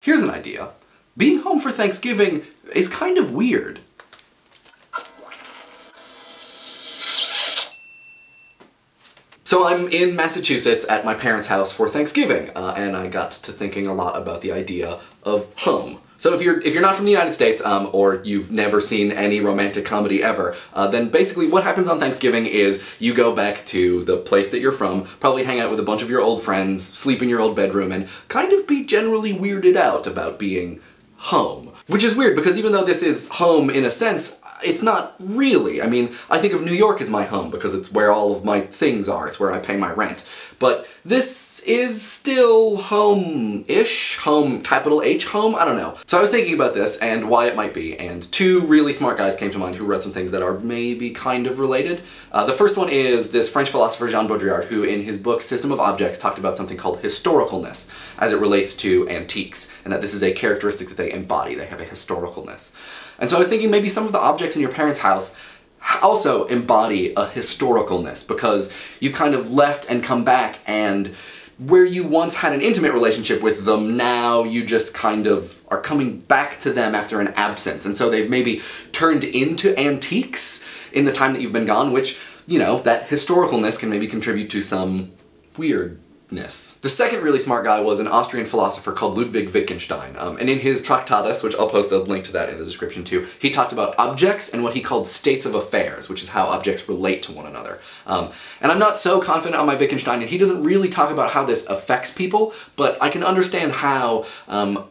Here's an idea. Being home for Thanksgiving is kind of weird. So I'm in Massachusetts at my parents' house for Thanksgiving, and I got to thinking a lot about the idea of home. So if you're not from the United States, or you've never seen any romantic comedy ever, then basically what happens on Thanksgiving is you go back to the place that you're from, probably hang out with a bunch of your old friends, sleep in your old bedroom, and kind of be generally weirded out about being home. Which is weird, because even though this is home in a sense, it's not really. I mean, I think of New York as my home because it's where all of my things are, it's where I pay my rent. But this is still home-ish? Home, capital H, home? I don't know. So I was thinking about this and why it might be, and two really smart guys came to mind who wrote some things that are maybe kind of related. The first one is this French philosopher Jean Baudrillard, who in his book System of Objects talked about something called historicalness as it relates to antiques, and that this is a characteristic that they embody. They have a historicalness. And so I was thinking maybe some of the objects in your parents' house also embody a historicalness, because you've kind of left and come back, and where you once had an intimate relationship with them, now you just kind of are coming back to them after an absence. And so they've maybe turned into antiques in the time that you've been gone, which, you know, that historicalness can maybe contribute to some weirdness. The second really smart guy was an Austrian philosopher called Ludwig Wittgenstein, and in his Tractatus, which I'll post a link to that in the description too, he talked about objects and what he called states of affairs, which is how objects relate to one another. And I'm not so confident on my Wittgenstein, and he doesn't really talk about how this affects people, but I can understand how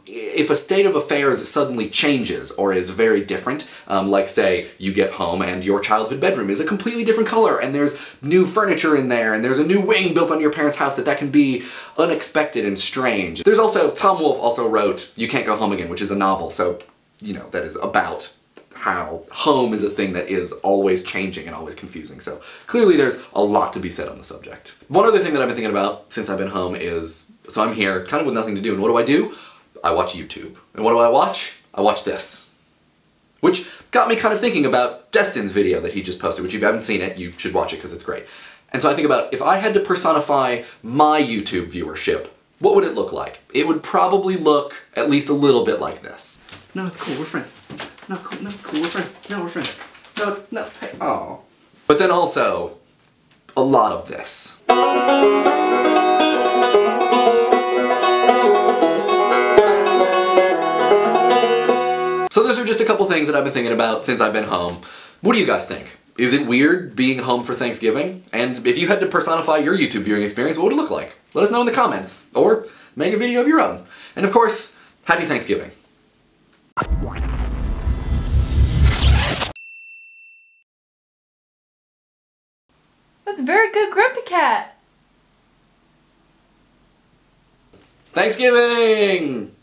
if a state of affairs suddenly changes or is very different, like say you get home and your childhood bedroom is a completely different color and there's new furniture in there and there's a new wing built on your parents' house, that can be unexpected and strange. There's also, Tom Wolfe also wrote You Can't Go Home Again, which is a novel, so, you know, that is about how home is a thing that is always changing and always confusing, so clearly there's a lot to be said on the subject. One other thing that I've been thinking about since I've been home is, so I'm here kind of with nothing to do, and what do? I watch YouTube. And what do I watch? I watch this. Which got me kind of thinking about Destins' video that he just posted, which if you haven't seen it, you should watch it because it's great. And so I think about, if I had to personify my YouTube viewership, what would it look like? It would probably look at least a little bit like this. No, it's cool, we're friends. No, cool, no, it's cool, we're friends. No, we're friends. No, it's, no, hey, aw. But then also, a lot of this. So those are just a couple things that I've been thinking about since I've been home. What do you guys think? Is it weird being home for Thanksgiving? And if you had to personify your YouTube viewing experience, what would it look like? Let us know in the comments, or make a video of your own. And of course, happy Thanksgiving. That's very good, Grumpy Cat. Thanksgiving!